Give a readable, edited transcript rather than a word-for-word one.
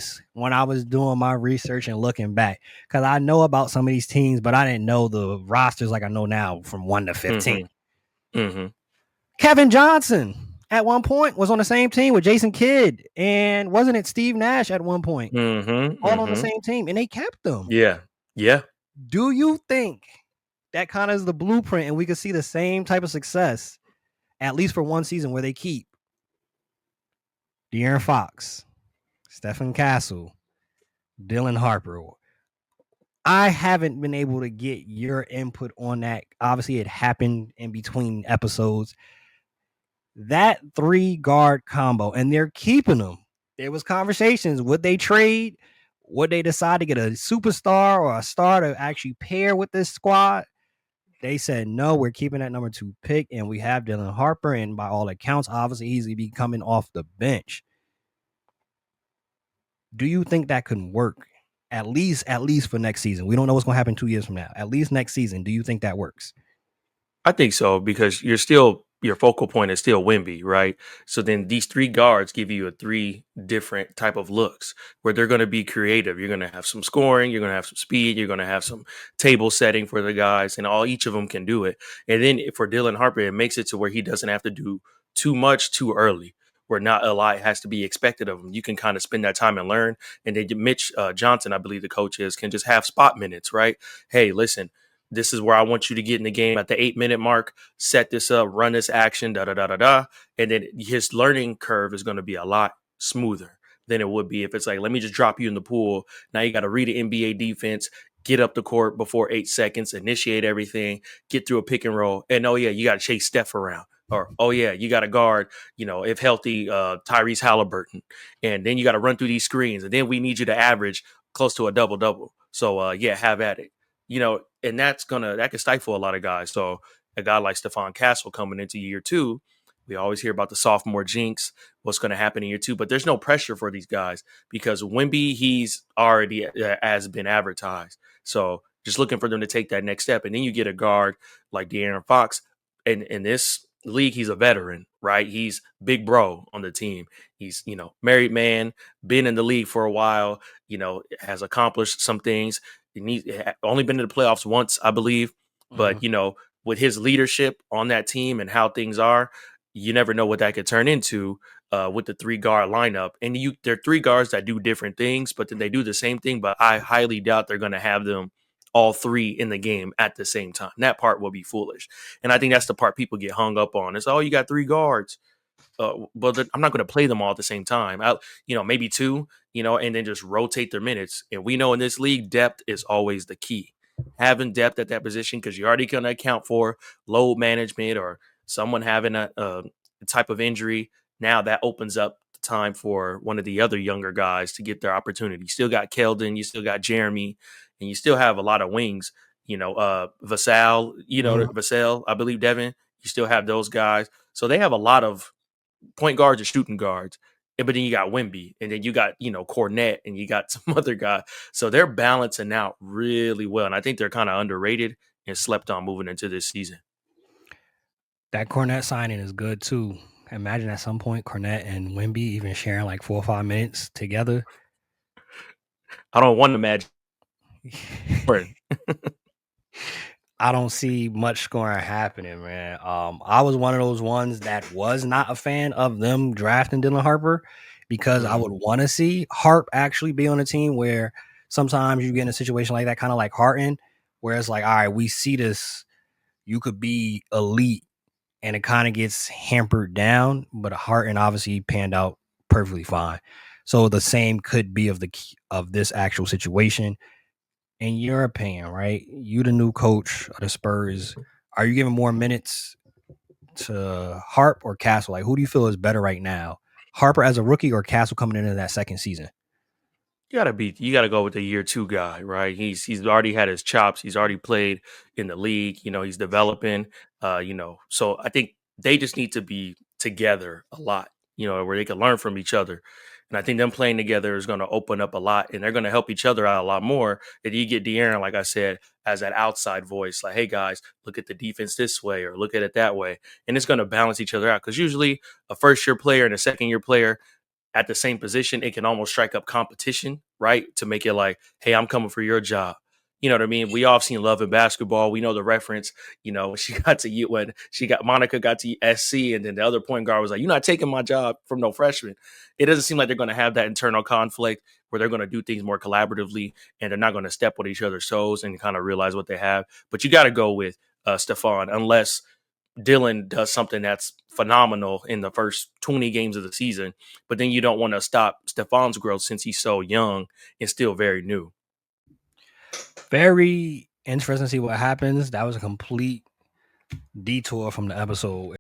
steps when I was doing my research and looking back because I know about some of these teams, but I didn't know the rosters like I know now from 1 to 15. Kevin Johnson at one point was on the same team with Jason Kidd, and wasn't it Steve Nash at one point? All on the same team, and they kept them. Yeah. Do you think that kind of is the blueprint, and we could see the same type of success, at least for one season, where they keep De'Aaron Fox, Stephen Castle, Dylan Harper? I haven't been able to get your input on that. Obviously, it happened in between episodes. That 3-guard combo, and they're keeping them. There was conversations. Would they trade? Would they decide to get a superstar or a star to actually pair with this squad? They said, no, we're keeping that number 2 pick, and we have Dylan Harper, and by all accounts, obviously, he's going to be coming off the bench. Do you think that could work? At least for next season. We don't know what's going to happen 2 years from now. At least next season. Do you think that works? I think so, because your focal point is still Wemby, right? So then these 3 guards give you 3 different type of looks where they're going to be creative. You're going to have some scoring, you're going to have some speed, you're going to have some table setting for the guys, and each of them can do it. And then for Dylan Harper, it makes it to where he doesn't have to do too much too early, where not a lot has to be expected of him. You can kind of spend that time and learn. And then Mitch Johnson, I believe the coach is, can just have spot minutes, right? Hey, listen, this is where I want you to get in the game at the 8-minute mark, set this up, run this action, da-da-da-da-da. And then his learning curve is going to be a lot smoother than it would be if it's like, let me just drop you in the pool. Now you got to read an NBA defense, get up the court before 8 seconds, initiate everything, get through a pick and roll. And, you got to chase Steph around. Or, you got to guard, if healthy, Tyrese Halliburton. And then you got to run through these screens. And then we need you to average close to a double-double. So, have at it. And that can stifle a lot of guys. So a guy like Stephon Castle coming into year 2, we always hear about the sophomore jinx, what's going to happen in year 2, but there's no pressure for these guys because Wemby, he's already has been advertised. So just looking for them to take that next step. And then you get a guard like De'Aaron Fox, and in this league, he's a veteran, right? He's big bro on the team. He's, married man, been in the league for a while, has accomplished some things. He's only been in the playoffs once, I believe. But, with his leadership on that team and how things are, you never know what that could turn into with the 3-guard lineup. And there are 3 guards that do different things, but then they do the same thing. But I highly doubt they're going to have them all 3 in the game at the same time. That part will be foolish. And I think that's the part people get hung up on. It's, you got 3 guards. But I'm not going to play them all at the same time. Maybe 2, and then just rotate their minutes. And we know in this league, depth is always the key. Having depth at that position, because you're already going to account for load management or someone having a type of injury. Now that opens up the time for one of the other younger guys to get their opportunity. You still got Keldon, you still got Jeremy, and you still have a lot of wings. Vassell, Vassell, I believe Devin. You still have those guys. So they have a lot of point guards or shooting guards. But then you got Wemby, and then you got, Cornette, and you got some other guy. So they're balancing out really well. And I think they're kind of underrated and slept on moving into this season. That Cornette signing is good, too. Imagine at some point Cornette and Wemby even sharing like 4 or 5 minutes together. I don't want to imagine. I don't see much scoring happening, man. I was one of those ones that was not a fan of them drafting Dylan Harper because I would want to see Harp actually be on a team where sometimes you get in a situation like that, kind of like Harton, where it's like, all right, we see this, you could be elite, and it kind of gets hampered down, but Harton obviously panned out perfectly fine. So the same could be of this actual situation. In your opinion, right? You the new coach of the Spurs. Are you giving more minutes to Harp or Castle? Like, who do you feel is better right now? Harper as a rookie or Castle coming into that second season? You gotta go with the year 2 guy, right? He's already had his chops. He's already played in the league. He's developing. So I think they just need to be together a lot. Where they can learn from each other. And I think them playing together is going to open up a lot, and they're going to help each other out a lot more. If you get De'Aaron, like I said, as that outside voice, like, hey guys, look at the defense this way or look at it that way, and it's going to balance each other out. Because usually a first-year player and a second-year player, at the same position, it can almost strike up competition, right? To make it like, hey, I'm coming for your job. You know what I mean? We all seen Love and Basketball. We know the reference. You know, she got to you when Monica got to SC, and then the other point guard was like, "You're not taking my job from no freshman." It doesn't seem like they're going to have that internal conflict where they're going to do things more collaboratively, and they're not going to step on each other's toes and kind of realize what they have. But you got to go with Stephon, unless Dylan does something that's phenomenal in the first 20 games of the season, but then you don't want to stop Stephon's growth since he's so young and still very new. Very interesting to see what happens. That was a complete detour from the episode.